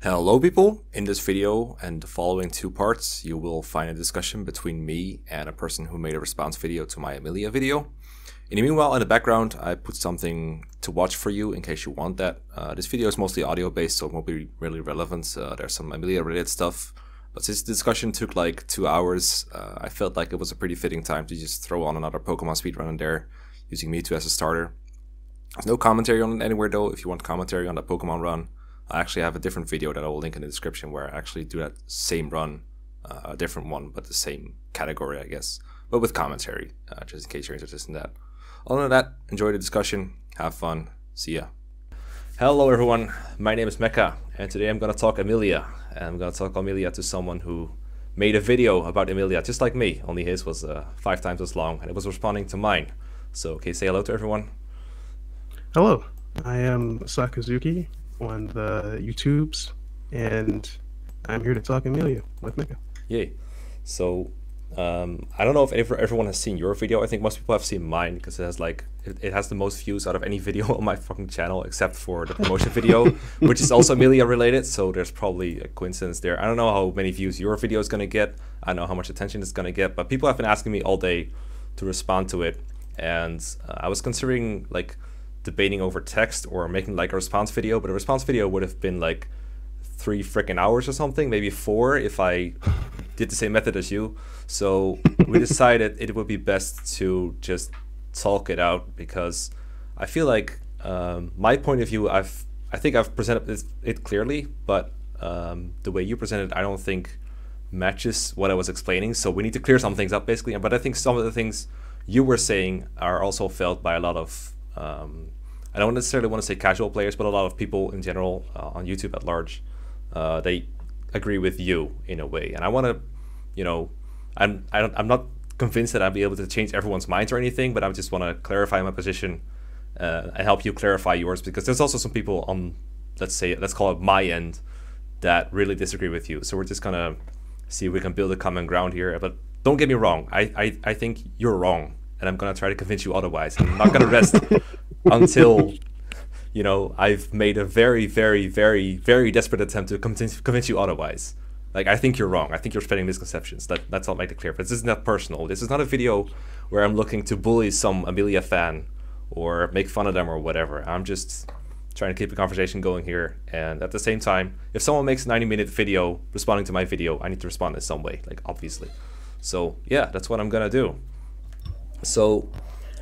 Hello people! In this video and the following two parts you will find a discussion between me and a person who made a response video to my Amelia video. In the meanwhile, in the background I put something to watch for you in case you want that. This video is mostly audio based, so it won't be really relevant. There's some Amelia related stuff, but since the discussion took like 2 hours, I felt like it was a pretty fitting time to just throw on another Pokemon speedrun in there using Mewtwo as a starter. There's no commentary on it anywhere though. If you want commentary on that Pokemon run, I actually have a different video that I will link in the description where I actually do that same run, a different one, but the same category, I guess, but with commentary, just in case you're interested in that. Other than that, enjoy the discussion, have fun, see ya. Hello everyone, my name is Mekkah, and today I'm gonna talk Amelia, and I'm gonna talk Amelia to someone who made a video about Amelia, just like me, only his was 5 times as long, and it was responding to mine. So, okay, say hello to everyone. Hello, I am Sakazuki on the YouTubes, and I'm here to talk Amelia with Mekkah. Yay. So, I don't know if everyone has seen your video. I think most people have seen mine because it has like it has the most views out of any video on my fucking channel except for the promotion video, which is also Amelia related. So there's probably a coincidence there. I don't know how many views your video is gonna get. I don't know how much attention it's gonna get, but people have been asking me all day to respond to it, and I was considering like debating over text or making like a response video, but a response video would have been like 3 freaking hours or something, maybe 4 if I did the same method as you. So we decided it would be best to just talk it out because I feel like my point of view, I think I've presented it clearly, but the way you presented, I don't think matches what I was explaining. So we need to clear some things up basically. But I think some of the things you were saying are also felt by a lot of I don't necessarily want to say casual players, but a lot of people in general on YouTube at large, they agree with you in a way. And I want to, you know, I'm not convinced that I'll be able to change everyone's minds or anything, but I just want to clarify my position and help you clarify yours, because there's also some people on, let's call it my end, that really disagree with you. So we're just gonna see if we can build a common ground here. But don't get me wrong, I think you're wrong, and I'm gonna try to convince you otherwise. I'm not gonna rest until, you know, I've made a very, very, very, very desperate attempt to convince you otherwise. Like, I think you're wrong. I think you're spreading misconceptions. That's all, make it clear. But this is not personal. This is not a video where I'm looking to bully some Amelia fan or make fun of them or whatever. I'm just trying to keep the conversation going here. And at the same time, if someone makes a 90-minute video responding to my video, I need to respond in some way, like, obviously. So, yeah, that's what I'm gonna do. So,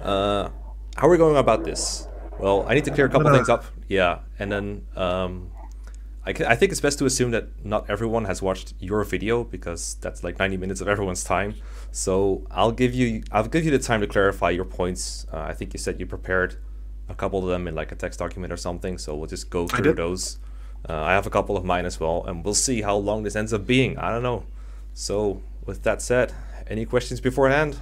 how are we going about this? Well, I need to clear a couple things up. Yeah, and then I think it's best to assume that not everyone has watched your video, because that's like 90 minutes of everyone's time. So I'll give you the time to clarify your points. I think you said you prepared a couple of them in like a text document or something. So we'll just go through those. I have a couple of mine as well, and we'll see how long this ends up being. I don't know. So with that said, any questions beforehand?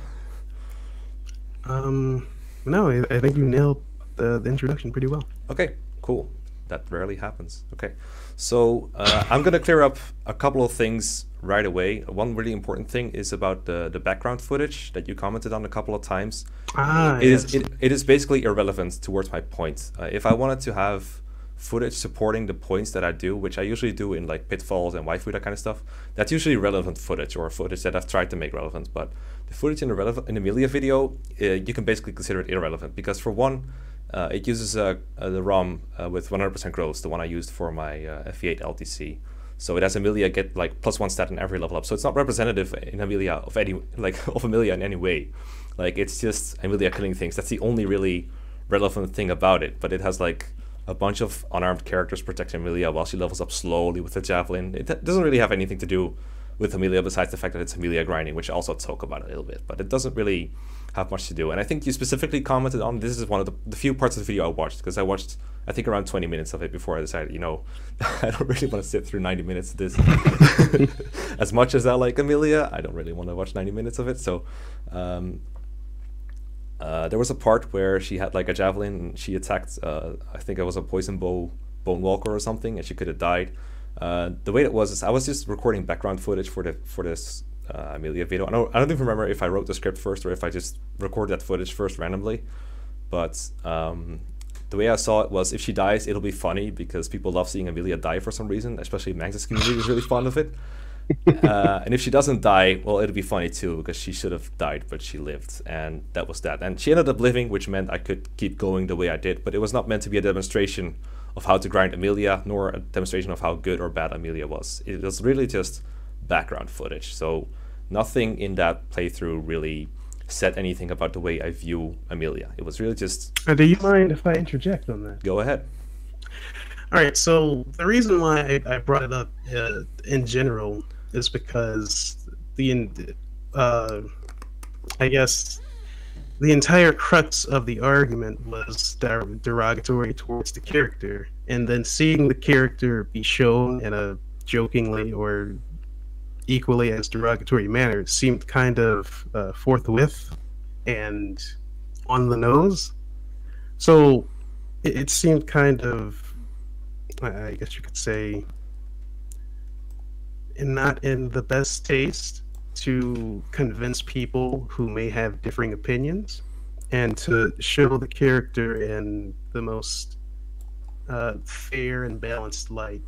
No, I think you nailed the introduction pretty well. Okay, cool. That rarely happens. Okay, so I'm gonna clear up a couple of things right away. One really important thing is about the background footage that you commented on a couple of times. It is basically irrelevant towards my point. If I wanted to have footage supporting the points that I do, which I usually do in like pitfalls and waifu, that kind of stuff, that's usually relevant footage, or footage that I've tried to make relevant. But the footage in the Amelia video, you can basically consider it irrelevant, because for one, it uses the ROM with 100% growth, the one I used for my FE8 LTC. So it has Amelia get like +1 stat in every level up. So it's not representative in Amelia of any of Amelia in any way. Like, it's just Amelia killing things. That's the only really relevant thing about it. But it has like a bunch of unarmed characters protecting Amelia while she levels up slowly with the javelin. It doesn't really have anything to do with Amelia besides the fact that it's Amelia grinding, which I also talk about a little bit. But it doesn't really have much to do. And I think you specifically commented on, this is one of the few parts of the video I watched, because I watched, I think, around 20 minutes of it before I decided, you know, I don't really want to sit through 90 minutes of this. As much as I like Amelia, I don't really want to watch 90 minutes of it. So there was a part where she had like a javelin and she attacked, I think it was a poison bow bone walker or something, and she could have died. The way it was is I was just recording background footage for this Amelia video. I don't even remember if I wrote the script first or if I just recorded that footage first randomly. But the way I saw it was if she dies, it'll be funny because people love seeing Amelia die for some reason, especially Max's community is really fond of it. And if she doesn't die, well, it'll be funny too because she should have died, but she lived, and that was that. And she ended up living, which meant I could keep going the way I did, but it was not meant to be a demonstration of how to grind Amelia, nor a demonstration of how good or bad Amelia was. It was really just background footage. So nothing in that playthrough really said anything about the way I view Amelia. It was really just... Do you mind if I interject on that? Go ahead. All right, so the reason why I brought it up in general is because I guess the entire crux of the argument was derogatory towards the character, and then seeing the character be shown in a jokingly or equally as derogatory manner seemed kind of forthwith and on the nose. So it seemed kind of, I guess you could say, not in the best taste to convince people who may have differing opinions and to show the character in the most fair and balanced light.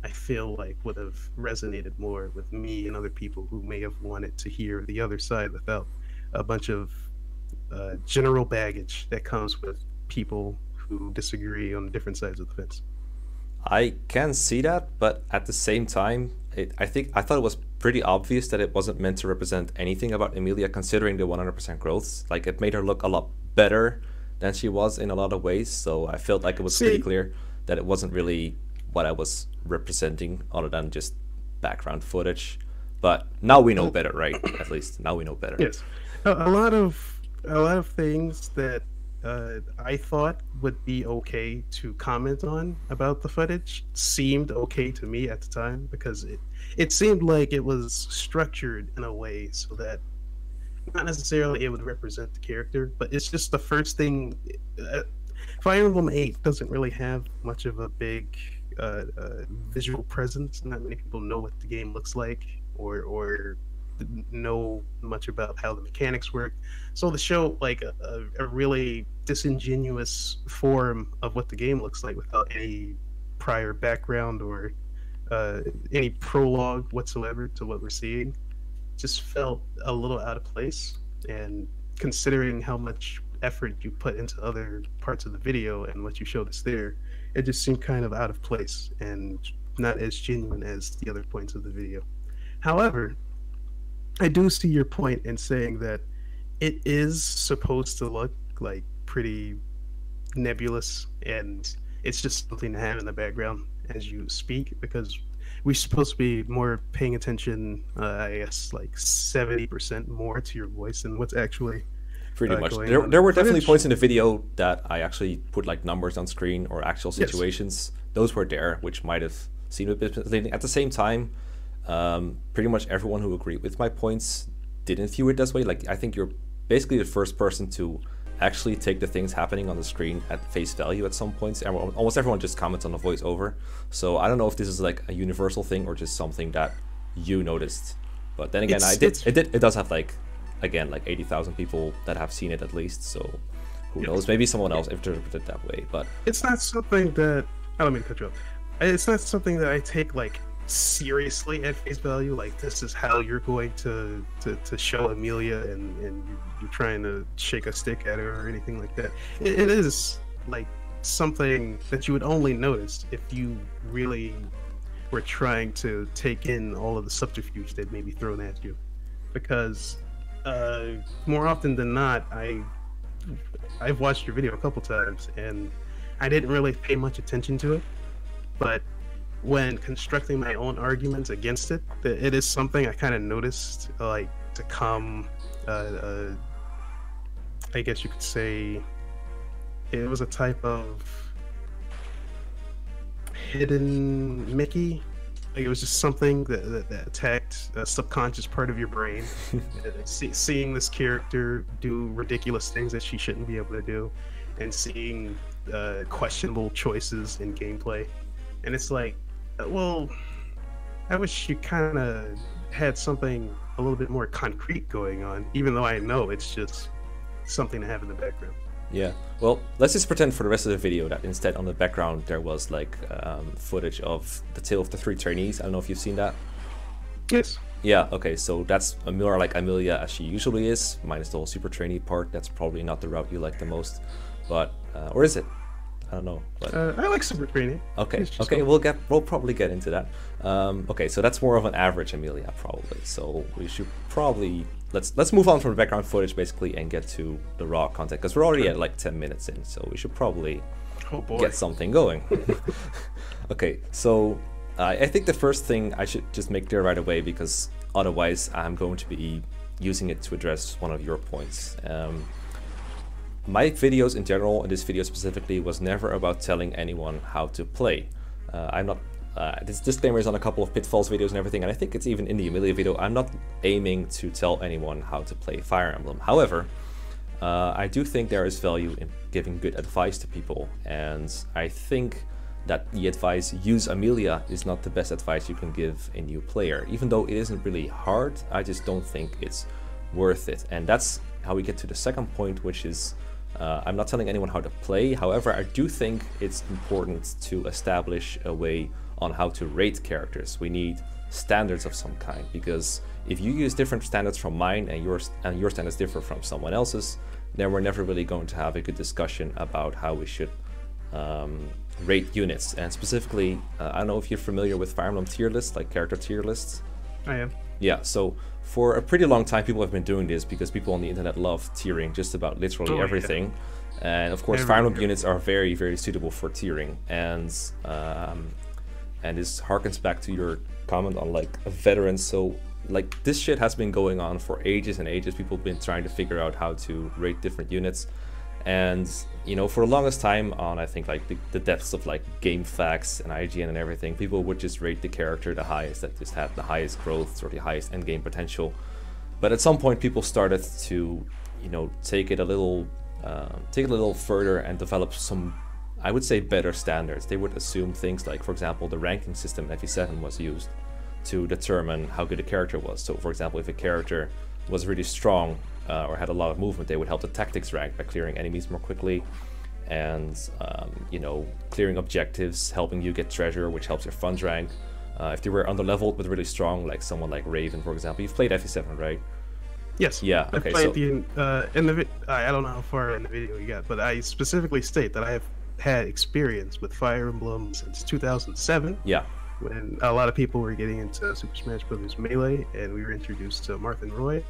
I feel like would have resonated more with me and other people who may have wanted to hear the other side without a bunch of general baggage that comes with people who disagree on different sides of the fence. I can see that, but at the same time, I thought it was pretty obvious that it wasn't meant to represent anything about Amelia, considering the 100% growths. Like, it made her look a lot better than she was in a lot of ways, so I felt like it was pretty clear that it wasn't really what I was representing, other than just background footage. But now we know better, right? At least now we know better. Yes, a lot of things that I thought would be okay to comment on about the footage seemed okay to me at the time, because it seemed like it was structured in a way so that not necessarily it would represent the character, but it's just the first thing. Fire Emblem 8 doesn't really have much of a big visual presence. Not many people know what the game looks like or know much about how the mechanics work. So to show like a really disingenuous form of what the game looks like without any prior background or any prologue whatsoever to what we're seeing just felt a little out of place. And considering how much effort you put into other parts of the video and what you showed us there, it just seemed kind of out of place and not as genuine as the other points of the video. However, I do see your point in saying that it is supposed to look like pretty nebulous, and it's just something to have in the background as you speak, because we're supposed to be more paying attention, I guess, like 70% more to your voice than what's actually pretty much. There were definitely points in the video that I actually put like numbers on screen or actual situations. Yes. Those were there, which might have seemed a bit misleading. At the same time, pretty much everyone who agreed with my points didn't view it this way. Like, I think you're basically the first person to actually take the things happening on the screen at face value at some points. Almost everyone just comments on the voiceover. So I don't know if this is like a universal thing or just something that you noticed. But then again, it does have like, again, like 80,000 people that have seen it at least. So who knows? Maybe someone else interpreted it that way. But it's not something that, I don't mean to cut you off. It's not something that I take like seriously at face value. Like, this is how you're going to show Amelia and you're trying to shake a stick at her or anything like that. It is like something that you would only notice if you really were trying to take in all of the subterfuge that may be thrown at you, because more often than not, I've watched your video a couple times and I didn't really pay much attention to it, but when constructing my own arguments against it, it is something I kind of noticed, like, to come, I guess you could say, it was a type of hidden Mickey. Like, it was just something that attacked a subconscious part of your brain. Seeing this character do ridiculous things that she shouldn't be able to do, and seeing questionable choices in gameplay. And it's like, well, I wish you kind of had something a little bit more concrete going on, even though I know it's just something to have in the background. Yeah, well, let's just pretend for the rest of the video that instead on the background there was like footage of the Tale of the Three Trainees. I don't know if you've seen that. Yes. Yeah, okay, so that's more like Amelia as she usually is, minus the whole super trainee part. That's probably not the route you like the most, but, or is it? I don't know. But I like super training. okay, okay, we'll probably get into that. Okay, so that's more of an average Amelia probably. So we should probably let's move on from the background footage basically and get to the raw content because we're already at like 10 minutes in, so we should probably get something going. Okay, so I think the first thing I should just make clear right away, because otherwise I'm going to be using it to address one of your points. My videos in general, and this video specifically, was never about telling anyone how to play. I'm not, this disclaimer is on a couple of Pitfalls videos and everything, and I think it's even in the Amelia video. I'm not aiming to tell anyone how to play Fire Emblem. However, I do think there is value in giving good advice to people, and I think that the advice, use Amelia, is not the best advice you can give a new player. Even though it isn't really hard, I just don't think it's worth it. And that's how we get to the second point, which is I'm not telling anyone how to play. However, I do think it's important to establish a way on how to rate characters. We need standards of some kind, because if you use different standards from mine and your standards differ from someone else's, then we're never really going to have a good discussion about how we should rate units. And specifically, I don't know if you're familiar with Fire Emblem tier lists, like character tier lists. I am. Yeah, so for a pretty long time people have been doing this because people on the internet love tiering just about literally everything. Yeah. And of course Fire Emblem units are very, very suitable for tiering. And this harkens back to your comment on like a veteran. So like this shit has been going on for ages and ages. People have been trying to figure out how to rate different units. And you know, for the longest time on, I think like the depths of like GameFAQs and IGN and everything, people would just rate the character the highest, that just had the highest growth or the highest endgame potential. But at some point people started to, you know, take it a little further and develop some, I would say, better standards. They would assume things like, for example, the ranking system in FE7 was used to determine how good a character was. So for example, if a character was really strong or had a lot of movement, they would help the tactics rank by clearing enemies more quickly and you know, clearing objectives, helping you get treasure, which helps your funds rank. If they were underleveled but really strong, like someone like Raven, for example. You've played FE7, right? Yes. Yeah. Okay. I played I don't know how far in the video you got, but I specifically state that I have had experience with Fire Emblem since 2007. Yeah. When a lot of people were getting into Super Smash Bros. Melee, and we were introduced to Martha and Roy.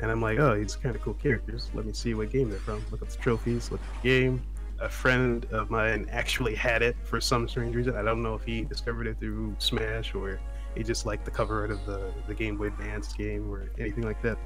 And I'm like, oh, these kind of cool characters. Let me see what game they're from. Look up the trophies, look at the game. A friend of mine actually had it for some strange reason. I don't know if he discovered it through Smash or he just liked the cover art of the Game Boy Advance game or anything like that.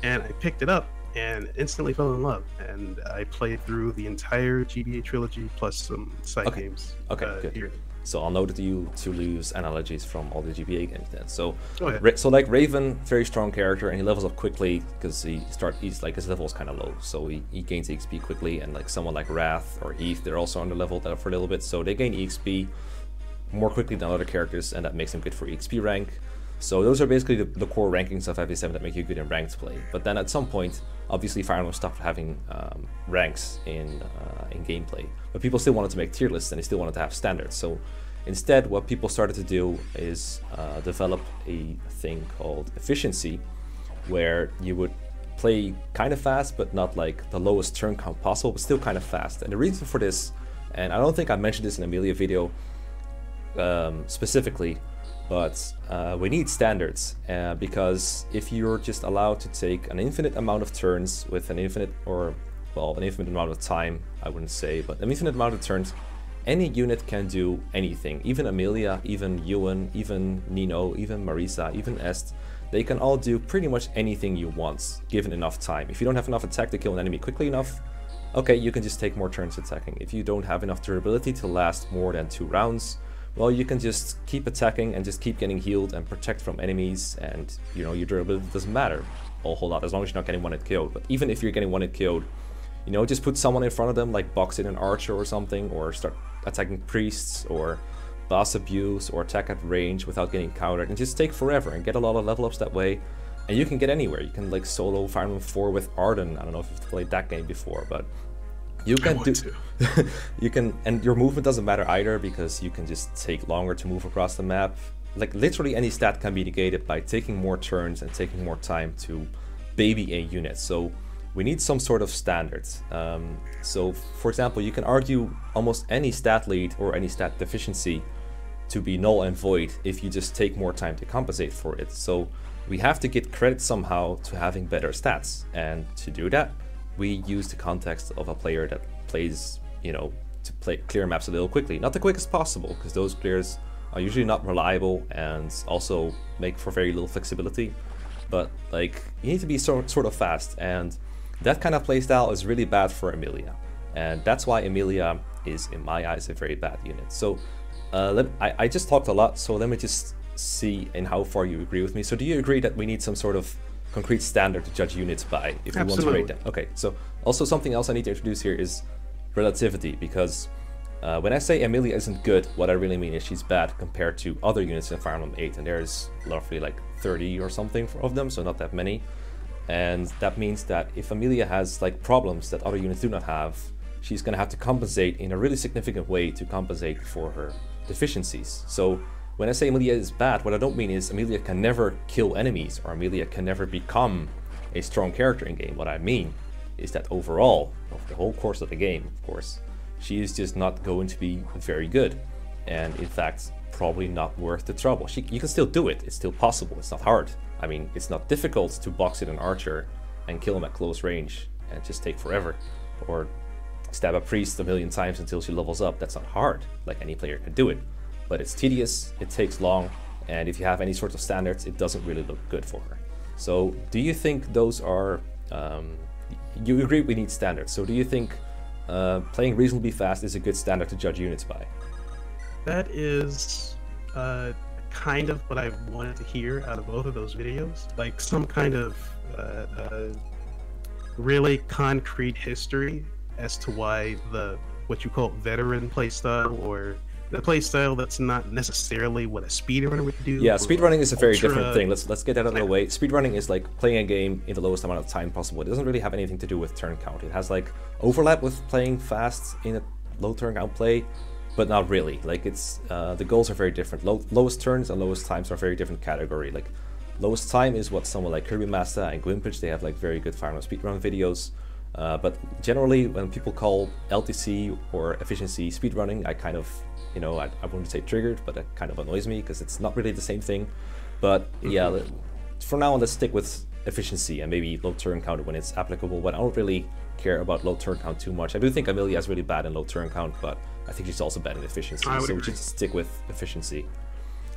And I picked it up and instantly fell in love. And I played through the entire GBA trilogy plus some side games. Okay, good. Here. So I'll note you to use analogies from all the GBA games then. So, yeah. So like Raven, very strong character, and he levels up quickly because he's like his level is kind of low, so he gains EXP quickly. And like someone like Wrath or Heath, they're also under leveled for a little bit, so they gain EXP more quickly than other characters, and that makes them good for EXP rank. So those are basically the core rankings of FE7 that make you good in ranked play. But then at some point, obviously Fire Emblem stopped having ranks in gameplay, but people still wanted to make tier lists and they still wanted to have standards. So instead, what people started to do is develop a thing called efficiency, where you would play kind of fast, but not like the lowest turn count possible, but still kind of fast. And the reason for this, and I don't think I mentioned this in Amelia video specifically, but we need standards because if you're just allowed to take an infinite amount of turns with an infinite amount of time, I wouldn't say, but an infinite amount of turns, any unit can do anything. Even Amelia, even Ewan, even Nino, even Marisa, even Est, they can all do pretty much anything you want, given enough time. If you don't have enough attack to kill an enemy quickly enough, okay, you can just take more turns attacking. If you don't have enough durability to last more than 2 rounds, well, you can just keep attacking and just keep getting healed and protect from enemies, and you know, your durability doesn't matter a whole lot as long as you're not getting one-hit killed. But even if you're getting one-hit killed, you know, just put someone in front of them, like box in an archer or something, or start attacking priests or boss abuse or attack at range without getting countered, and just take forever and get a lot of level ups that way. And you can get anywhere. You can like solo Fire Emblem 4 with Arden. I don't know if you've played that game before, but You I can want do, to. you can, and your movement doesn't matter either because you can just take longer to move across the map. Like literally any stat can be negated by taking more turns and taking more time to baby a unit. So we need some sort of standard. So for example, you can argue almost any stat lead or any stat deficiency to be null and void if you just take more time to compensate for it. So we have to get credit somehow to having better stats, and to do that we use the context of a player that plays, you know, to clear maps a little quickly. Not the quickest possible, because those clears are usually not reliable and also make for very little flexibility. But like, you need to be sort of fast, and that kind of playstyle is really bad for Amelia. And that's why Amelia is, in my eyes, a very bad unit. So I just talked a lot, so let me just see in how far you agree with me. So do you agree that we need some sort of concrete standard to judge units by if we want to rate them? Okay, so also something else I need to introduce here is relativity, because when I say Amelia isn't good, what I really mean is she's bad compared to other units in Fire Emblem 8, and there's roughly like 30 or something of them, so not that many. And that means that if Amelia has like problems that other units do not have, she's gonna have to compensate in a really significant way to compensate for her deficiencies. So when I say Amelia is bad, what I don't mean is Amelia can never kill enemies or Amelia can never become a strong character in game. What I mean is that overall, over the whole course of the game, of course, she is just not going to be very good, and in fact probably not worth the trouble. You can still do it, it's still possible, it's not hard. I mean, it's not difficult to box in an archer and kill him at close range and just take forever, or stab a priest a million times until she levels up. That's not hard, like any player can do it, but it's tedious, it takes long, and if you have any sort of standards, it doesn't really look good for her. So do you think those are, you agree we need standards, so do you think playing reasonably fast is a good standard to judge units by? That is kind of what I wanted to hear out of both of those videos. Like some kind of really concrete history as to why what you call veteran playstyle, or the playstyle that's not necessarily what a speedrunner would do. Yeah, speedrunning is a very different thing. Let's get that out of the way. Speedrunning is like playing a game in the lowest amount of time possible. It doesn't really have anything to do with turn count. It has like overlap with playing fast in a low turn count play, but not really. Like it's the goals are very different. Lowest turns and lowest times are a very different category. Like lowest time is what someone like Kirby Master and Gwimpage, they have like very good Fire Emblem speedrun videos. But generally, when people call LTC or efficiency speedrunning, I kind of, you know, I wouldn't say triggered, but that kind of annoys me because it's not really the same thing. But yeah, for now on, let's stick with efficiency and maybe low turn count when it's applicable, but I don't really care about low turn count too much. I do think Amelia is really bad in low turn count, but I think she's also bad in efficiency, so we should stick with efficiency.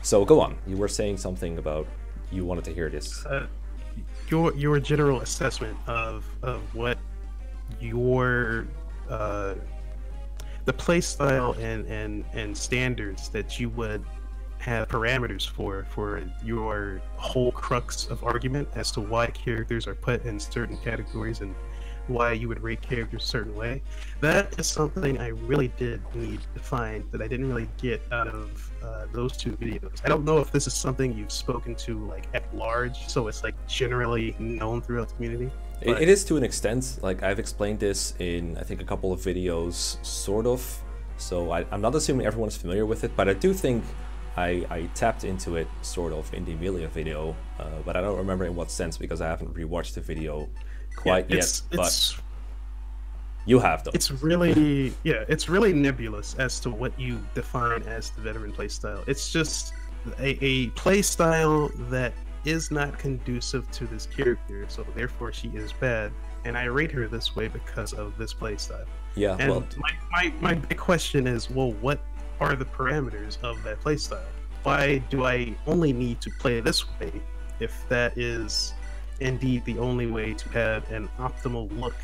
So go on, you were saying something about, you wanted to hear this. Your general assessment of what your the playstyle and standards that you would have parameters for your whole crux of argument as to why characters are put in certain categories and why you would rate characters a certain way. That is something I really did need to find that I didn't really get out of those two videos. I don't know if this is something you've spoken to like at large, so it's like generally known throughout the community. It is to an extent. Like I've explained this in I think a couple of videos, sort of. So I'm not assuming everyone's familiar with it, but I do think I tapped into it sort of in the Amelia video, but I don't remember in what sense because I haven't rewatched the video quite yet. But you have though. It's really it's really nebulous as to what you define as the veteran playstyle. It's just a playstyle that is not conducive to this character, so therefore she is bad, and I rate her this way because of this playstyle. Yeah, and well, my big question is, well, what are the parameters of that playstyle? Why do I only need to play this way if that is indeed the only way to have an optimal look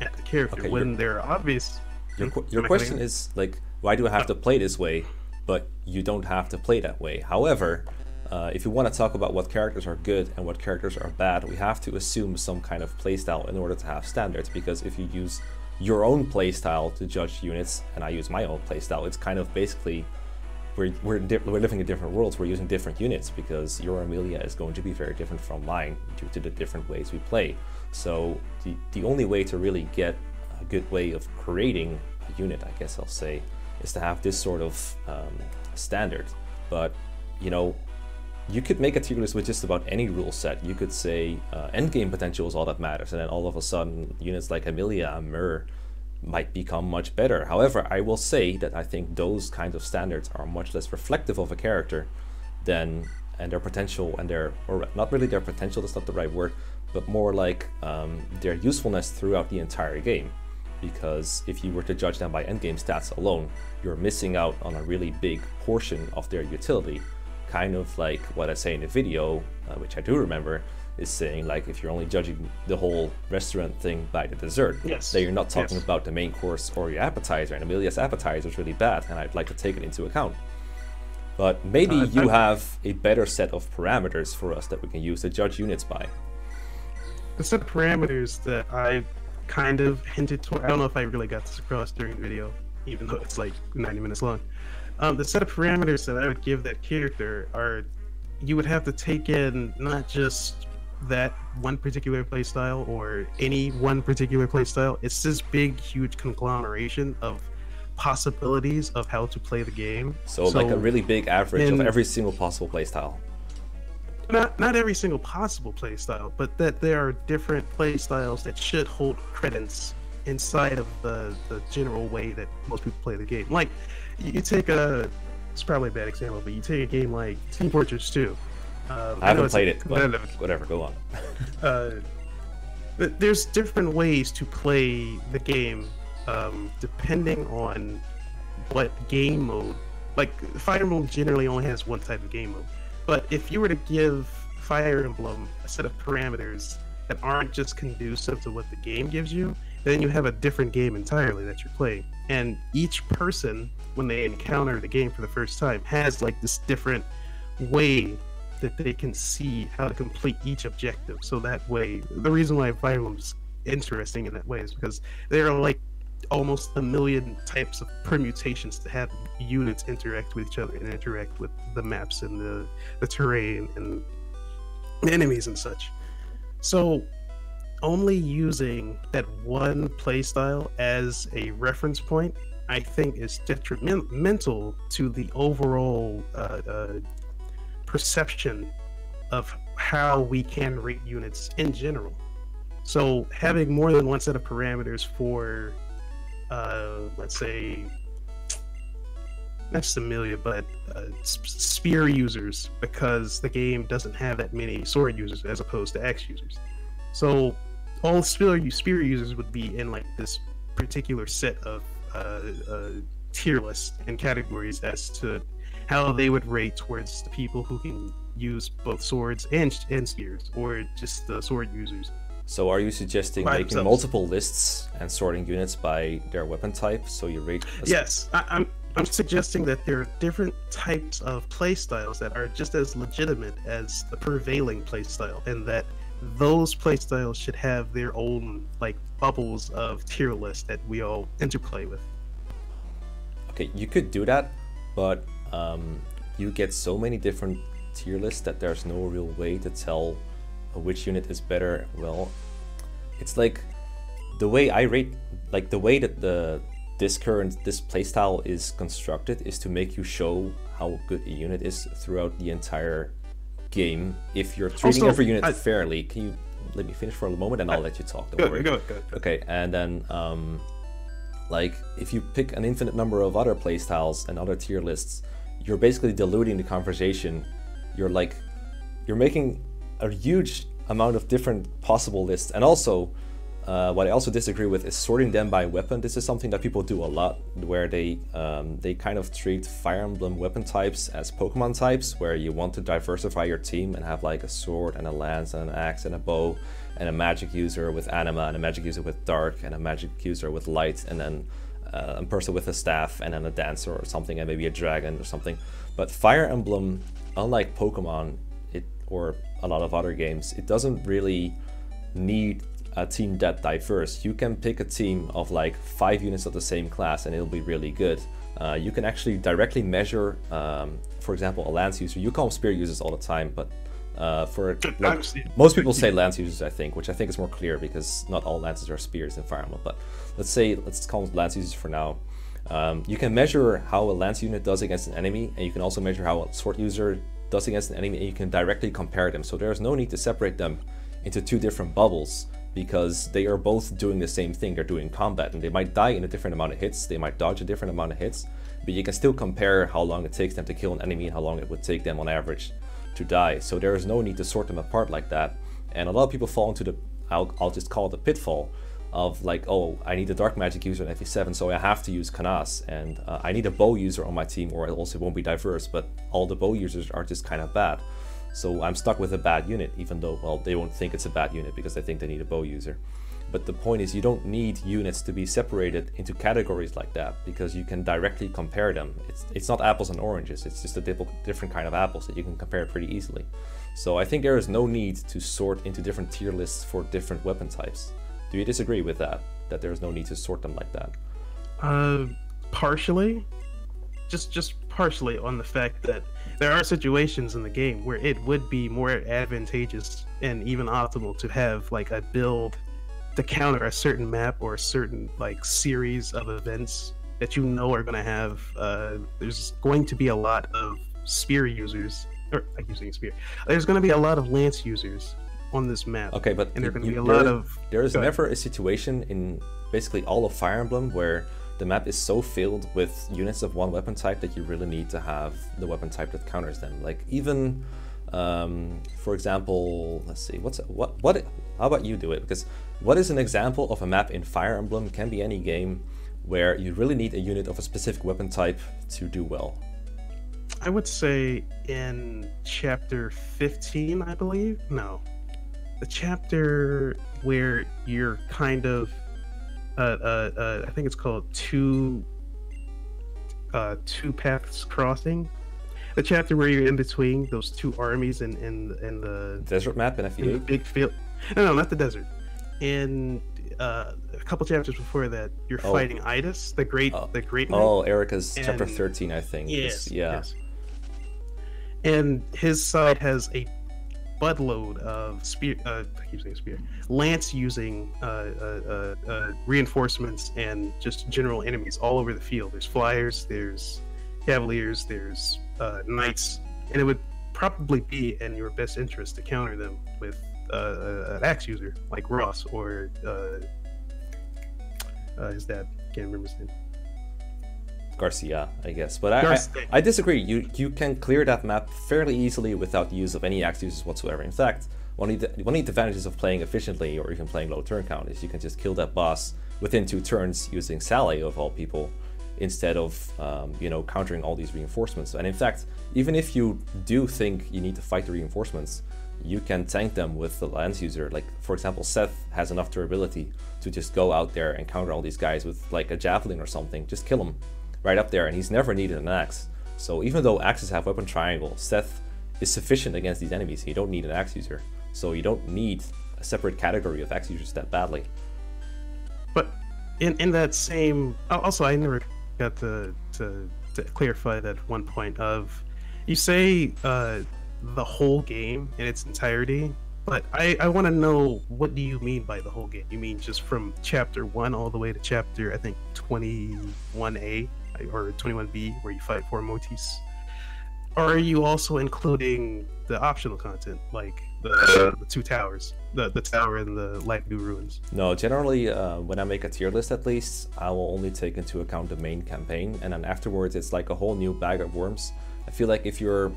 at the character, okay, when there are obvious... Your question is, like, why do I have to play this way, but you don't have to play that way? However, if you want to talk about what characters are good and what characters are bad, we have to assume some kind of playstyle in order to have standards, because if you use your own playstyle to judge units, and I use my own playstyle, it's kind of basically, we're living in different worlds, we're using different units, because your Amelia is going to be very different from mine due to the different ways we play. So the only way to really get a good way of creating a unit, I guess I'll say, is to have this sort of standard. But you know, you could make a tier list with just about any rule set. You could say endgame potential is all that matters, and then all of a sudden units like Amelia and Mur might become much better. However, I will say that I think those kinds of standards are much less reflective of a character than and their potential and their, or not really their potential, that's not the right word, but more like their usefulness throughout the entire game. Because if you were to judge them by endgame stats alone, you're missing out on a really big portion of their utility. Kind of like what I say in the video, which I do remember, is saying like if you're only judging the whole restaurant thing by the dessert, then you're not talking about the main course or your appetizer, and Amelia's appetizer is really bad, and I'd like to take it into account. But maybe you have a better set of parameters for us that we can use to judge units by. The set of parameters that I kind of hinted toward, I don't know if I really got this across during the video, even though it's like 90 minutes long. The set of parameters that I would give that character are, you would have to take in not just that one particular playstyle or any one particular playstyle. It's this big, huge conglomeration of possibilities of how to play the game. So like a really big average of every single possible playstyle. Not every single possible playstyle, but that there are different playstyles that should hold credence inside of the general way that most people play the game. Like, you take it's probably a bad example, but you take a game like Team Fortress 2. I haven't played it, but whatever, go on. There's different ways to play the game depending on what game mode. Like, Fire Emblem generally only has one type of game mode. But if you were to give Fire Emblem a set of parameters that aren't just conducive to what the game gives you, then you have a different game entirely that you're playing. And each person, when they encounter the game for the first time, has like this different way that they can see how to complete each objective. So that way, the reason why Fire Emblem is interesting in that way is because there are like almost a million types of permutations to have units interact with each other and interact with the maps and the terrain and the enemies and such. So only using that one playstyle as a reference point, I think, is detrimental to the overall perception of how we can rate units in general. So having more than one set of parameters for let's say, not just Amelia, but spear users, because the game doesn't have that many sword users as opposed to axe users. So all spear users would be in like this particular set of tier lists and categories as to how they would rate towards the people who can use both swords and spears, or just the sword users. So are you suggesting making multiple lists and sorting units by their weapon type, so you rate? Yes, I'm suggesting that there are different types of playstyles that are just as legitimate as the prevailing playstyle, and that those playstyles should have their own like bubbles of tier lists that we all interplay with. Okay, you could do that, but you get so many different tier lists that there's no real way to tell which unit is better. Well, it's like the way I rate, like the way that this playstyle is constructed is to make you show how good a unit is throughout the entire game. If you're treating every unit fairly, can you let me finish for a moment and I'll let you talk. Don't worry. Go. Okay, and then like if you pick an infinite number of other playstyles and other tier lists, you're basically diluting the conversation. You're making a huge amount of different possible lists. And also what I also disagree with is sorting them by weapon. This is something that people do a lot, where they kind of treat Fire Emblem weapon types as Pokemon types, where you want to diversify your team and have like a sword and a lance and an axe and a bow and a magic user with anima and a magic user with dark and a magic user with light, and then a person with a staff and then a dancer or something, and maybe a dragon or something. But Fire Emblem, unlike Pokemon or a lot of other games, it doesn't really need a team that diverse. You can pick a team of like 5 units of the same class and it'll be really good. You can actually directly measure, for example, a lance user. You call them spear users all the time, but For like, most people say lance users, I think, which I think is more clear because not all lances are spears in Fire Emblem. But let's call them lance users for now. You can measure how a lance unit does against an enemy, and you can also measure how a sword user does against an enemy, and you can directly compare them. So there's no need to separate them into two different bubbles because they are both doing the same thing. They're doing combat, and they might die in a different amount of hits. They might dodge a different amount of hits, but you can still compare how long it takes them to kill an enemy and how long it would take them on average to die. So there is no need to sort them apart like that. And a lot of people fall into the, I'll just call it the pitfall of like, oh, I need a dark magic user in FE7, so I have to use Kanas, and I need a bow user on my team or else it won't be diverse, but all the bow users are just kind of bad. So I'm stuck with a bad unit, even though, well, they won't think it's a bad unit because they think they need a bow user. But the point is, you don't need units to be separated into categories like that because you can directly compare them. It's not apples and oranges, it's just a different kind of apples that you can compare pretty easily. So I think there is no need to sort into different tier lists for different weapon types. Do you disagree with that? That there is no need to sort them like that? Partially. Just partially on the fact that there are situations in the game where it would be more advantageous and even optimal to have like a build to counter a certain map or a certain like series of events that you know are going to have. There's going to be a lot of spear users, or like using a spear. There's going to be a lot of lance users on this map. Okay, but and there are going to be a lot of. There is never a situation in basically all of Fire Emblem where the map is so filled with units of one weapon type that you really need to have the weapon type that counters them. Like even, for example, let's see, how about you do it? Because what is an example of a map in Fire Emblem, can be any game, where you really need a unit of a specific weapon type to do well? I would say in chapter 15, I believe. No, the chapter where you're kind of I think it's called two paths crossing. The chapter where you're in between those two armies in the desert map in FE8? In the big field. No, not the desert. In a couple chapters before that, you're fighting Idus, the great knight. Oh, Erica's chapter 13, I think. Yes, yeah. Yes. And his side has a buttload of lance using reinforcements and just general enemies all over the field. There's flyers, there's cavaliers, there's knights, and it would probably be in your best interest to counter them with an axe user like Ross or his dad. Can't remember his name. Garcia, I guess, but I disagree. You can clear that map fairly easily without the use of any axe users whatsoever. In fact, one of the advantages of playing efficiently or even playing low turn count is you can just kill that boss within 2 turns using Sally of all people, instead of countering all these reinforcements. And in fact, even if you do think you need to fight the reinforcements, you can tank them with the lance user. Like, for example, Seth has enough durability to just go out there and counter all these guys with like a javelin or something. Just kill them right up there, and he's never needed an axe. So even though axes have weapon triangle, Seth is sufficient against these enemies. You don't need an axe user. So you don't need a separate category of axe users that badly. But in that same... Also, I never got to clarify that one point of... You say the whole game in its entirety, but I want to know, what do you mean by the whole game? You mean just from chapter 1 all the way to chapter, I think, 21A or 21B, where you fight 4 Motis? Or are you also including the optional content, like the 2 towers, the tower and the Light Blue Ruins? No, generally, when I make a tier list at least, I will only take into account the main campaign, and then afterwards it's like a whole new bag of worms. I feel like if you're...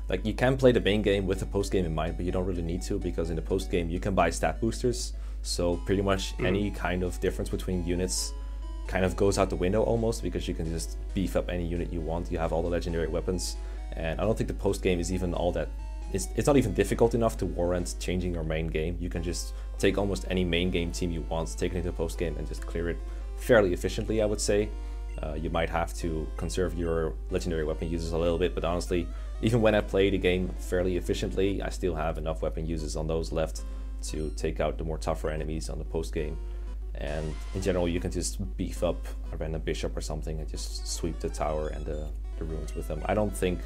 Like, you can play the main game with the post game in mind, but you don't really need to, because in the post game you can buy stat boosters. So pretty much any kind of difference between units kind of goes out the window almost, because you can just beef up any unit you want. You have all the legendary weapons, and I don't think the post game is even all that... It's not even difficult enough to warrant changing your main game. You can just take almost any main game team you want, take it into post game, and just clear it fairly efficiently, I would say. You might have to conserve your legendary weapon users a little bit, but honestly, even when I play the game fairly efficiently, I still have enough weapon users on those left to take out the more tougher enemies on the post game. And in general, you can just beef up a random bishop or something and just sweep the tower and the ruins with them. I don't think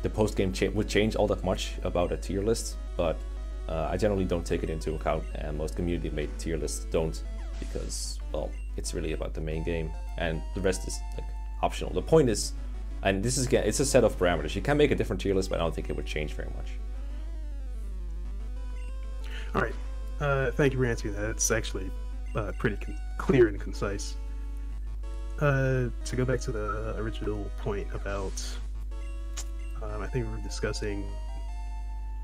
the post game would change all that much about a tier list, but I generally don't take it into account, and most community made tier lists don't, because, well, it's really about the main game and the rest is like optional. The point is, and this is, again, it's a set of parameters. You can make a different tier list, but I don't think it would change very much. All right, thank you for answering that. It's actually pretty clear and concise. To go back to the original point about, I think we were discussing.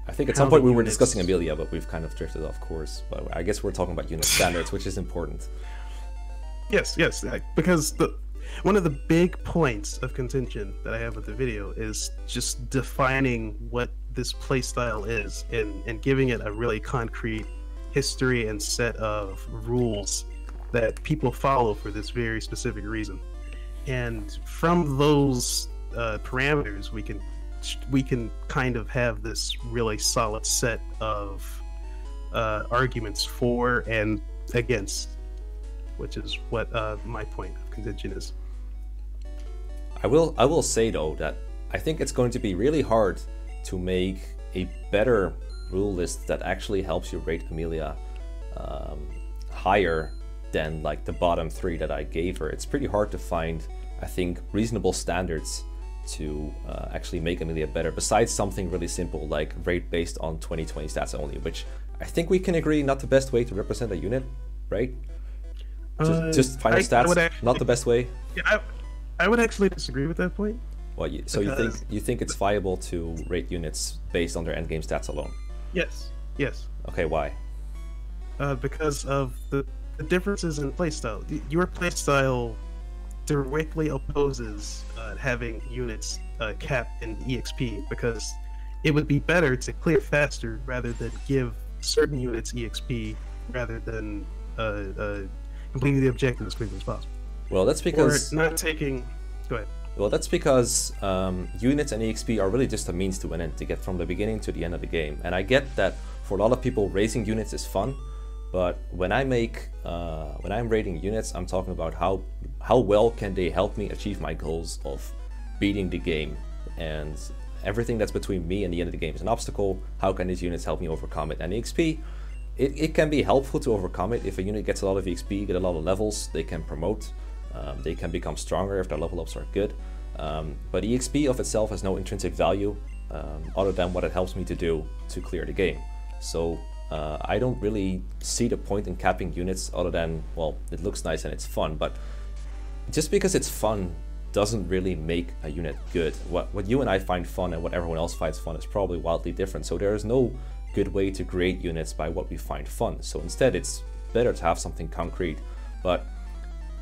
I think at some point we were discussing Amelia, but we've kind of drifted off course. But I guess we're talking about unit standards, which is important. Yes, because one of the big points of contention that I have with the video is just defining what this playstyle is and giving it a really concrete history and set of rules that people follow for this very specific reason. And from those parameters, we can kind of have this really solid set of arguments for and against, which is what my point of contention is. I will say though that I think it's going to be really hard to make a better rule list that actually helps you rate Amelia higher than like the bottom 3 that I gave her. It's pretty hard to find, I think, reasonable standards to actually make Amelia better, besides something really simple like rate based on 2020 stats only, which I think we can agree not the best way to represent a unit, right? Just final stats, not the best way. Yeah, I would actually disagree with that point. Well, so you think it's viable to rate units based on their endgame stats alone? Yes. Okay, why? Because of the differences in playstyle. Your playstyle directly opposes having units capped in EXP, because it would be better to clear faster rather than give certain units EXP rather than completing the objective as quickly as possible. Well, that's because or not taking. Go ahead. Well, that's because units and EXP are really just a means to an end, to get from the beginning to the end of the game. And I get that for a lot of people, raising units is fun, but when I'm rating units, I'm talking about how well can they help me achieve my goals of beating the game, and everything that's between me and the end of the game is an obstacle. How can these units help me overcome it? And EXP, it can be helpful to overcome it. If a unit gets a lot of EXP, get a lot of levels, they can promote. They can become stronger if their level ups are good. But EXP of itself has no intrinsic value other than what it helps me to do to clear the game. So I don't really see the point in capping units other than, well, it looks nice and it's fun. But just because it's fun doesn't really make a unit good. What you and I find fun and what everyone else finds fun is probably wildly different. So there is no good way to grade units by what we find fun. So instead, it's better to have something concrete. But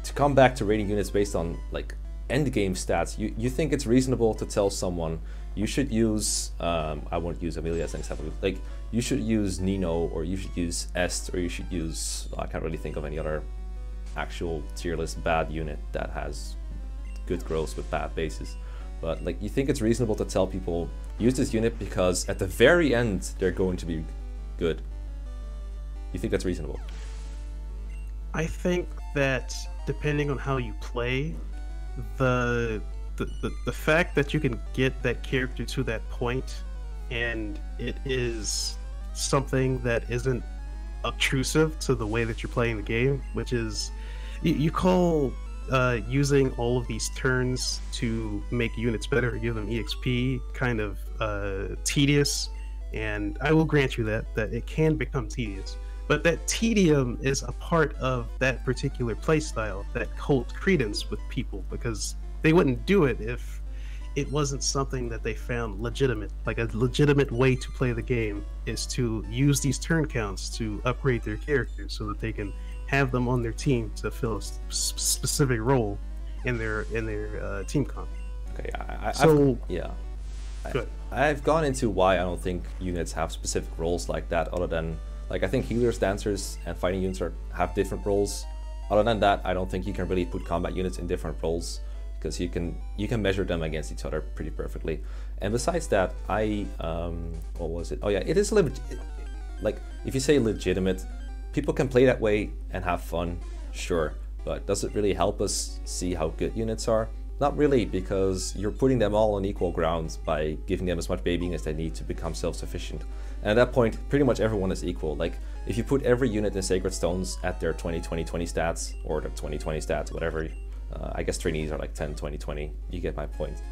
to come back to rating units based on like end game stats, you think it's reasonable to tell someone you should use, I won't use Amelia as an example, like you should use Nino, or you should use Est, or you should use, I can't really think of any other actual tier list bad unit that has good growth with bad bases. But like, you think it's reasonable to tell people use this unit because at the very end they're going to be good? You think that's reasonable? I think that depending on how you play, the fact that you can get that character to that point and it is something that isn't obtrusive to the way that you're playing the game, which is you call using all of these turns to make units better or give them EXP kind of tedious, and I will grant you that it can become tedious. But that tedium is a part of that particular playstyle that holds credence with people, because they wouldn't do it if it wasn't something that they found legitimate. Like, a legitimate way to play the game is to use these turn counts to upgrade their characters so that they can have them on their team to fill a specific role in their team comp. Okay, Good. I've gone into why I don't think units have specific roles like that, other than, like, I think healers, dancers, and fighting units have different roles. Other than that, I don't think you can really put combat units in different roles, because you can measure them against each other pretty perfectly. And besides that, what was it? Oh yeah, it is like, if you say legitimate, people can play that way and have fun, sure, but does it really help us see how good units are? Not really, because you're putting them all on equal grounds by giving them as much babying as they need to become self-sufficient. And at that point, pretty much everyone is equal. Like, if you put every unit in Sacred Stones at their 20-20-20 stats, or their 20-20 stats, whatever, I guess trainees are like 10-20-20, you get my point.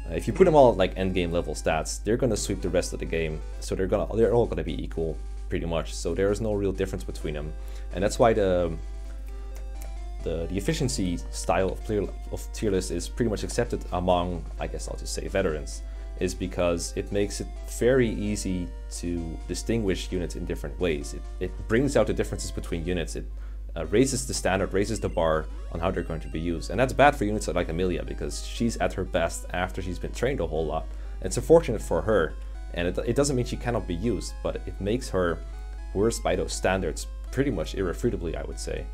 If you put them all at like endgame level stats, they're gonna sweep the rest of the game, so they're all gonna be equal, pretty much. So there is no real difference between them, and that's why the efficiency style of tier list is pretty much accepted among, I guess I'll just say, veterans, is because it makes it very easy to distinguish units in different ways. It brings out the differences between units. It raises the standard, raises the bar on how they're going to be used. And that's bad for units like Amelia, because she's at her best after she's been trained a whole lot. And it's unfortunate for her, and it doesn't mean she cannot be used, but it makes her worse by those standards pretty much irrefutably, I would say.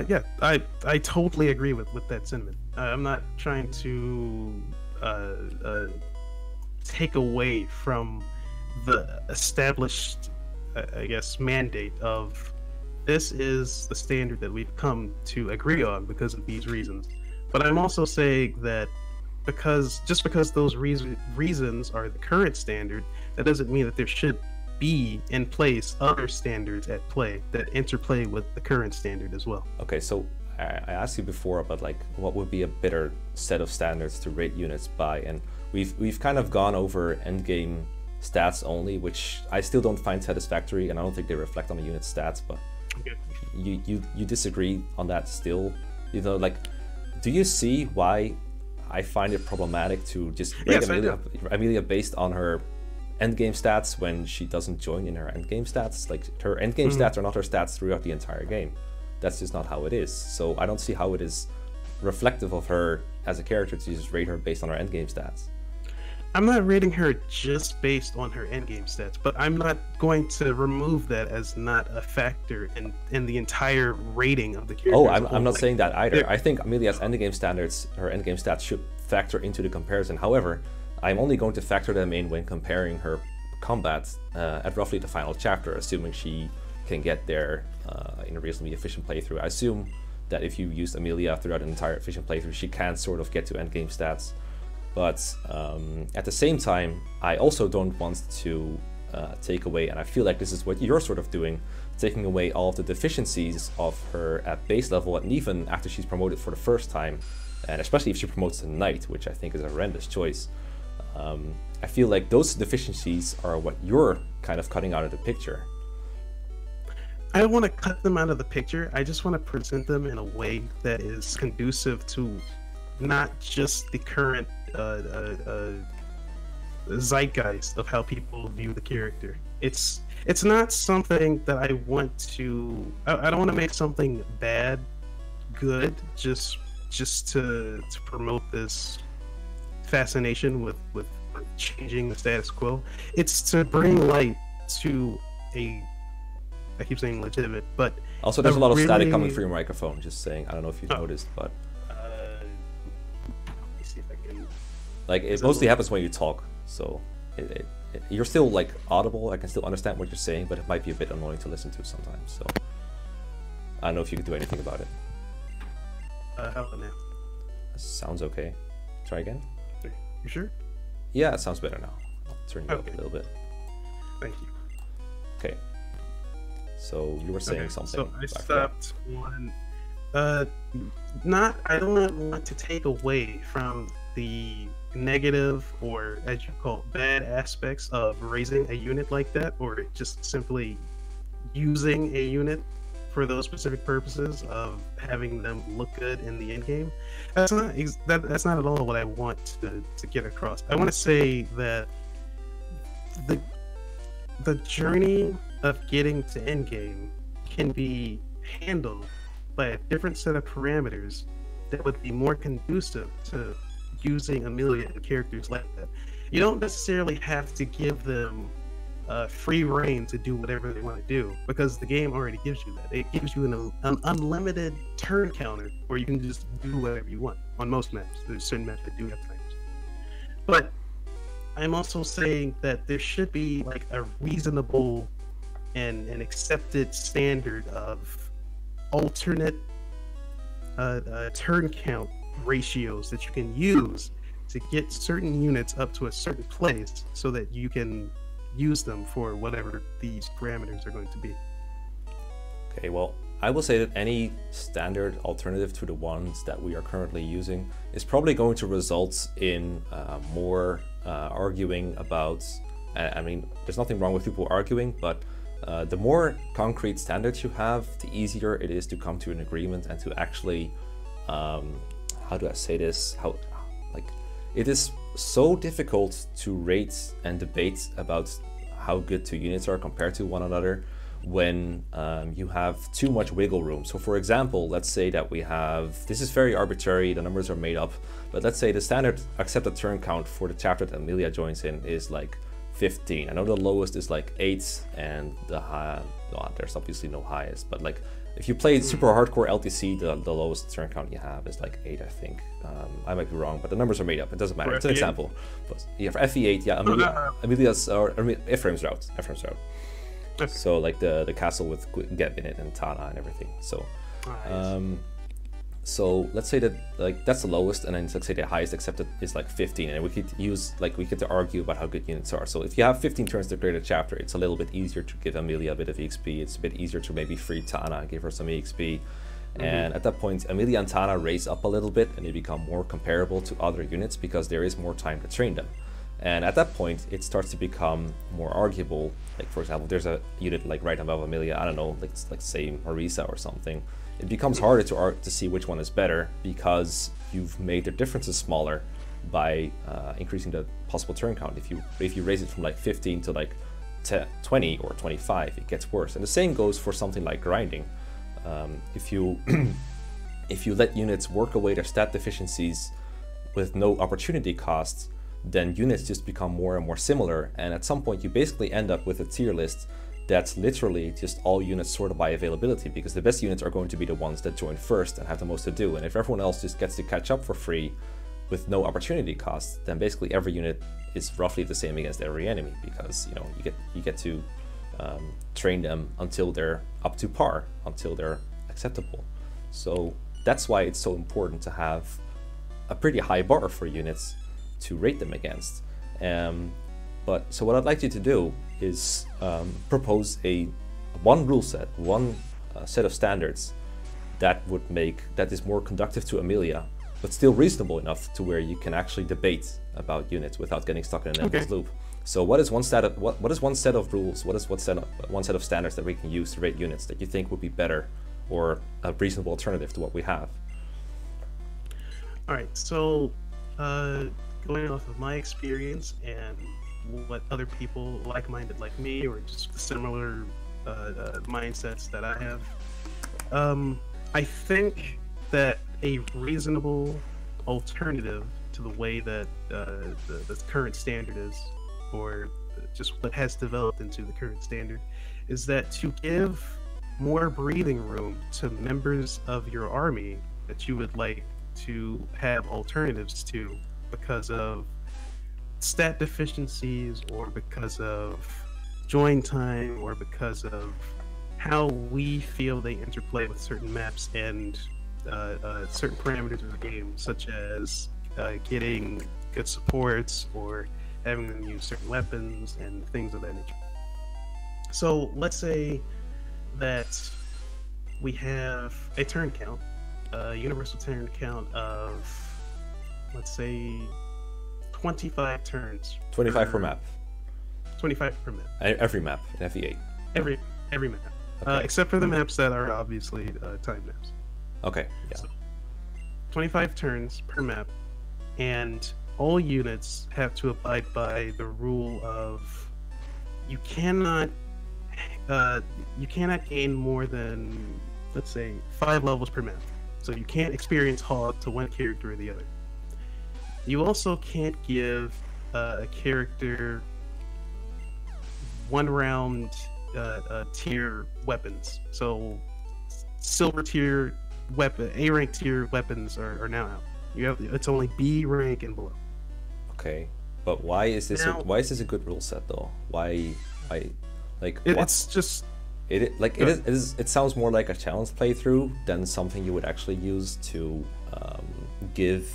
Yeah, I totally agree with that sentiment. I'm not trying to take away from the established, I guess, mandate of this is the standard that we've come to agree on because of these reasons. But I'm also saying that just because those reasons are the current standard, that doesn't mean that there should be in place other standards at play that interplay with the current standard as well. Okay, so I asked you before about like what would be a better set of standards to rate units by, and we've kind of gone over endgame stats only, which I still don't find satisfactory, and I don't think they reflect on the unit stats. But okay. you disagree on that still? You know, like, do you see why I find it problematic to just rate Amelia based on her endgame stats when she doesn't join in her endgame stats? Like, her endgame stats are not her stats throughout the entire game. That's just not how it is. So I don't see how it is reflective of her as a character to just rate her based on her endgame stats. I'm not rating her just based on her endgame stats, but I'm not going to remove that as not a factor in the entire rating of the character. Oh, I'm not saying that either. I think Amelia's endgame standards, her endgame stats should factor into the comparison. However, I'm only going to factor them in when comparing her combat at roughly the final chapter, assuming she can get there in a reasonably efficient playthrough. I assume that if you use Amelia throughout an entire efficient playthrough, she can sort of get to endgame stats. But at the same time, I also don't want to take away, and I feel like this is what you're sort of doing, taking away all of the deficiencies of her at base level, and even after she's promoted for the first time, and especially if she promotes to Knight, which I think is a horrendous choice. I feel like those deficiencies are what you're kind of cutting out of the picture. I don't want to cut them out of the picture. I just want to present them in a way that is conducive to not just the current zeitgeist of how people view the character. It's not something that I want to. I don't want to make something bad good just to promote this fascination with changing the status quo. It's to bring light to a, I keep saying legitimate, but also there's a lot of static coming through your microphone, just saying. I don't know if you've noticed, but let me see if I can, like, it mostly happens when you talk, so you're still like audible. I can still understand what you're saying, but it might be a bit annoying to listen to sometimes. So I don't know if you can do anything about it. how about now? Sounds okay. Try again. You sure? Yeah, it sounds better now. I'll turn you up a little bit. Thank you. Okay. So you were saying something. So I stopped on. I don't want to take away from the negative, or as you call it, bad aspects of raising a unit like that, or just simply using a unit for those specific purposes of having them look good in the end game. That's not at all what I want to get across. I want to say that the journey of getting to end game can be handled by a different set of parameters that would be more conducive to using Amelia and characters like that. You don't necessarily have to give them free reign to do whatever they want to do, because the game already gives you that. It gives you an unlimited turn counter where you can just do whatever you want on most maps. There's certain maps that do have timers. But I'm also saying that there should be like a reasonable and an accepted standard of alternate turn count ratios that you can use to get certain units up to a certain place so that you can use them for whatever these parameters are going to be. Okay, well, I will say that any standard alternative to the ones that we are currently using is probably going to result in more arguing about, I mean, there's nothing wrong with people arguing, but the more concrete standards you have, the easier it is to come to an agreement and to actually, how do I say this? It is so difficult to rate and debate about how good two units are compared to one another when you have too much wiggle room. So for example, let's say that we have, this is very arbitrary, the numbers are made up, but let's say the standard accepted turn count for the chapter that Amelia joins in is like 15. I know the lowest is like 8 and the high, well, there's obviously no highest, but like if you play super hardcore LTC, the lowest turn count you have is like 8, I think. I might be wrong, but the numbers are made up. It doesn't matter. It's an example. But yeah, for FE8, yeah, Amelia's or Ephraim's route. Okay. So like the castle with Geb in it and Tana and everything. So, so let's say that like that's the lowest, and then let's say the highest accepted is like 15, and we could use we get to argue about how good units are. So if you have 15 turns to clear the chapter, it's a little bit easier to give Amelia a bit of EXP. It's a bit easier to maybe free Tana, give her some EXP. And at that point, Amelia and Tana raise up a little bit, and they become more comparable to other units because there is more time to train them. And at that point, it starts to become more arguable. Like for example, there's a unit like right above Amelia, I don't know, like say Marisa or something. It becomes harder to see which one is better because you've made the differences smaller by increasing the possible turn count. If you raise it from like 15 to like 20 or 25, it gets worse. And the same goes for something like grinding. If you if you let units work away their stat deficiencies with no opportunity costs, then units just become more and more similar, and at some point you basically end up with a tier list that's literally just all units sorted by availability, because the best units are going to be the ones that join first and have the most to do, and if everyone else just gets to catch up for free with no opportunity costs, then basically every unit is roughly the same against every enemy, because you get to train them until they're up to par, until they're acceptable. So that's why it's so important to have a pretty high bar for units to rate them against. So what I'd like you to do is propose one rule set, one set of standards that is more conducive to Amelia, but still reasonable enough to where you can actually debate about units without getting stuck in an endless loop. So what is one set of rules? What is one set of standards that we can use to rate units that you think would be better or a reasonable alternative to what we have? All right, so going off of my experience and what other people like-minded like me or just similar mindsets that I have, I think that a reasonable alternative to the way that the current standard is, or just what has developed into the current standard, is that to give more breathing room to members of your army that you would like to have alternatives to because of stat deficiencies or because of join time or because of how we feel they interplay with certain maps and certain parameters of the game, such as getting good supports or having them use certain weapons and things of that nature. So let's say that we have a turn count, a universal turn count of, let's say, 25 turns. 25 per map. 25 per map. Every map in FE8. Every map. Okay. Except for the maps that are obviously time maps. Okay, yeah. So, 25 turns per map, and all units have to abide by the rule of you cannot gain more than, let's say, 5 levels per map. So you can't experience hog to one character or the other. You also can't give a character 1 round tier weapons. So silver tier weapon, A rank tier weapons are now out. It's only B rank and below. Okay, but why is this a good rule set though? Why like it's just It sounds more like a challenge playthrough than something you would actually use to give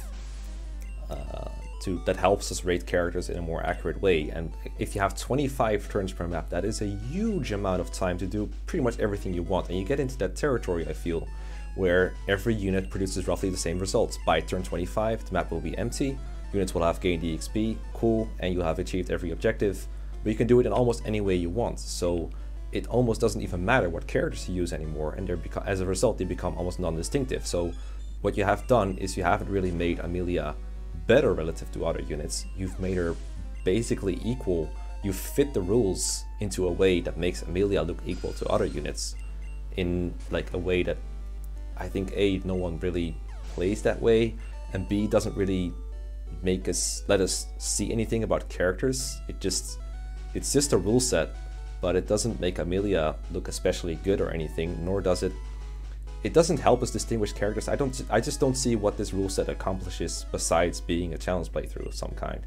that helps us rate characters in a more accurate way. And if you have 25 turns per map, that is a huge amount of time to do pretty much everything you want. And you get into that territory, I feel, where every unit produces roughly the same results. By turn 25, the map will be empty, units will have gained EXP, cool, and you'll have achieved every objective. But you can do it in almost any way you want, so it almost doesn't even matter what characters you use anymore, and as a result they become almost non-distinctive. So what you have done is you haven't really made Amelia better relative to other units, you've made her basically equal. You fit the rules into a way that makes Amelia look equal to other units in like a way that I think A, no one really plays that way, and B, doesn't really let us see anything about characters. It's just a rule set, but it doesn't make Amelia look especially good or anything, nor does it doesn't help us distinguish characters. I just don't see what this rule set accomplishes besides being a challenge playthrough of some kind.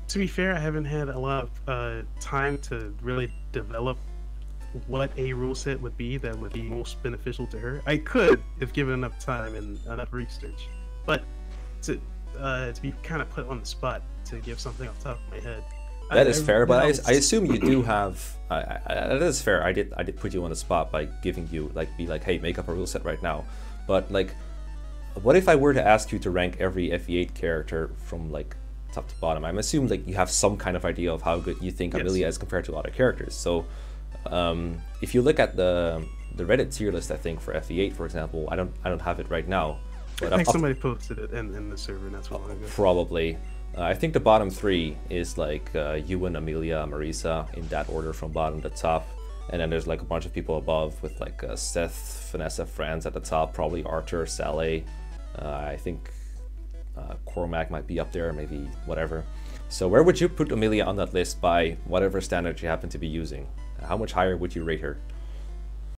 To be fair, I haven't had a lot of time to really develop what a rule set would be that would be most beneficial to her. I could if given enough time and enough research, but to be kind of put on the spot to give something off the top of my head. That is fair, but I assume you do have. That is fair. I did put you on the spot by giving you hey, make up a rule set right now. But like, what if I were to ask you to rank every FE8 character from like top to bottom? I'm assuming like you have some kind of idea of how good you think Amelia is compared to other characters. So if you look at the Reddit tier list, I think for FE8, for example, I don't have it right now. But I think somebody posted it in the server, and that's what I probably. I think the bottom three is like Ewan, Amelia, Marisa, in that order from bottom to top. And then there's like a bunch of people above with like Seth, Vanessa, Franz at the top, probably Arthur, Saleh. I think Cormac might be up there, maybe whatever. So where would you put Amelia on that list by whatever standard you happen to be using? How much higher would you rate her?